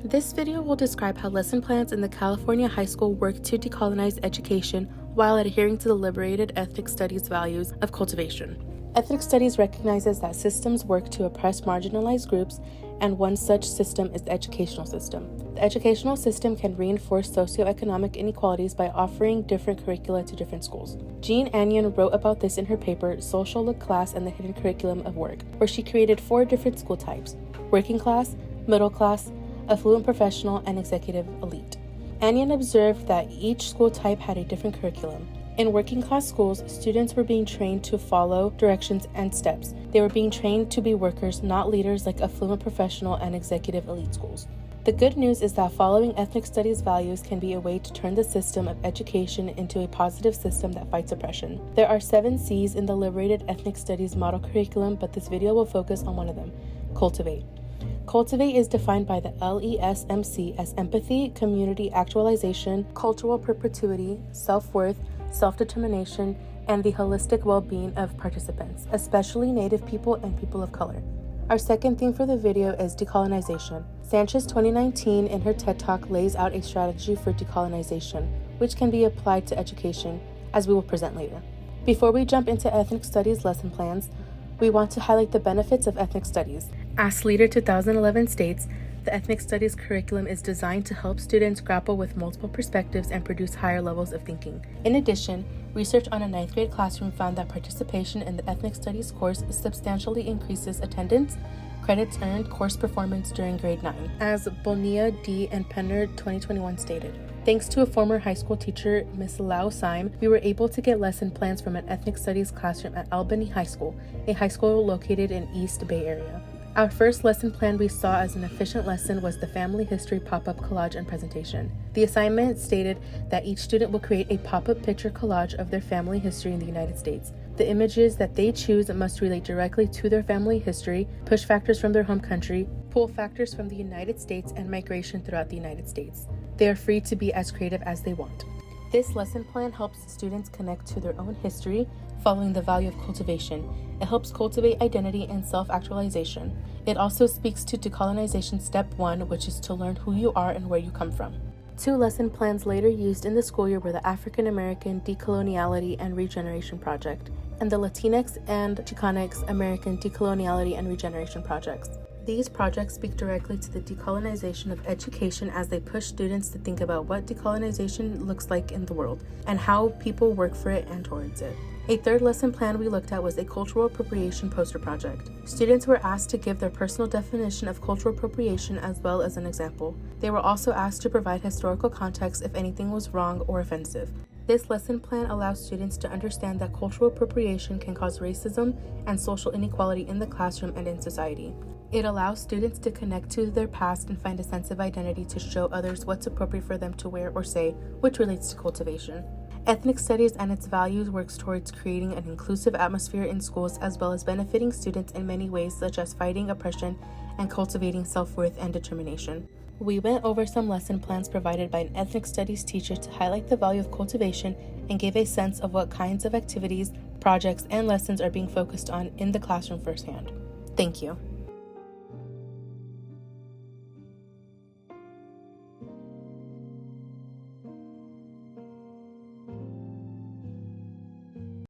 This video will describe how lesson plans in the California high school work to decolonize education while adhering to the liberated ethnic studies values of cultivation. Ethnic studies recognizes that systems work to oppress marginalized groups, and one such system is the educational system. The educational system can reinforce socioeconomic inequalities by offering different curricula to different schools. Jean Anyon wrote about this in her paper, Social Class and the Hidden Curriculum of Work, where she created 4 different school types: working class, middle class, affluent professional, and executive elite. Anyon observed that each school type had a different curriculum. In working class schools, students were being trained to follow directions and steps. They were being trained to be workers, not leaders like affluent professional and executive elite schools. The good news is that following ethnic studies values can be a way to turn the system of education into a positive system that fights oppression. There are 7 C's in the liberated ethnic studies model curriculum, but this video will focus on one of them: cultivate. Cultivate is defined by the LESMC as empathy, community actualization, cultural perpetuity, self-worth, self-determination, and the holistic well-being of participants, especially Native people and people of color. Our second theme for the video is decolonization. Sanchez 2019 in her TED Talk lays out a strategy for decolonization, which can be applied to education, as we will present later. Before we jump into ethnic studies lesson plans, we want to highlight the benefits of ethnic studies. As Leader 2011 states, the ethnic studies curriculum is designed to help students grapple with multiple perspectives and produce higher levels of thinking. In addition, research on a 9th grade classroom found that participation in the ethnic studies course substantially increases attendance, credits earned, course performance during grade 9, as Bonilla, D. and Penner 2021 stated. Thanks to a former high school teacher, Ms. Lau Syme, we were able to get lesson plans from an ethnic studies classroom at Albany High School, a high school located in East Bay Area. Our first lesson plan we saw as an efficient lesson was the family history pop-up collage and presentation. The assignment stated that each student will create a pop-up picture collage of their family history in the United States. The images that they choose must relate directly to their family history, push factors from their home country, pull factors from the United States, and migration throughout the United States. They are free to be as creative as they want. This lesson plan helps students connect to their own history, following the value of cultivation. It helps cultivate identity and self-actualization. It also speaks to decolonization step 1, which is to learn who you are and where you come from. 2 lesson plans later used in the school year were the African American Decoloniality and Regeneration Project and the Latinx and Chicanx American Decoloniality and Regeneration Projects. These projects speak directly to the decolonization of education as they push students to think about what decolonization looks like in the world and how people work for it and towards it. A 3rd lesson plan we looked at was a cultural appropriation poster project. Students were asked to give their personal definition of cultural appropriation as well as an example. They were also asked to provide historical context if anything was wrong or offensive. This lesson plan allows students to understand that cultural appropriation can cause racism and social inequality in the classroom and in society. It allows students to connect to their past and find a sense of identity to show others what's appropriate for them to wear or say, which relates to cultivation. Ethnic studies and its values works towards creating an inclusive atmosphere in schools as well as benefiting students in many ways such as fighting oppression and cultivating self-worth and determination. We went over some lesson plans provided by an ethnic studies teacher to highlight the value of cultivation and gave a sense of what kinds of activities, projects, and lessons are being focused on in the classroom firsthand. Thank you.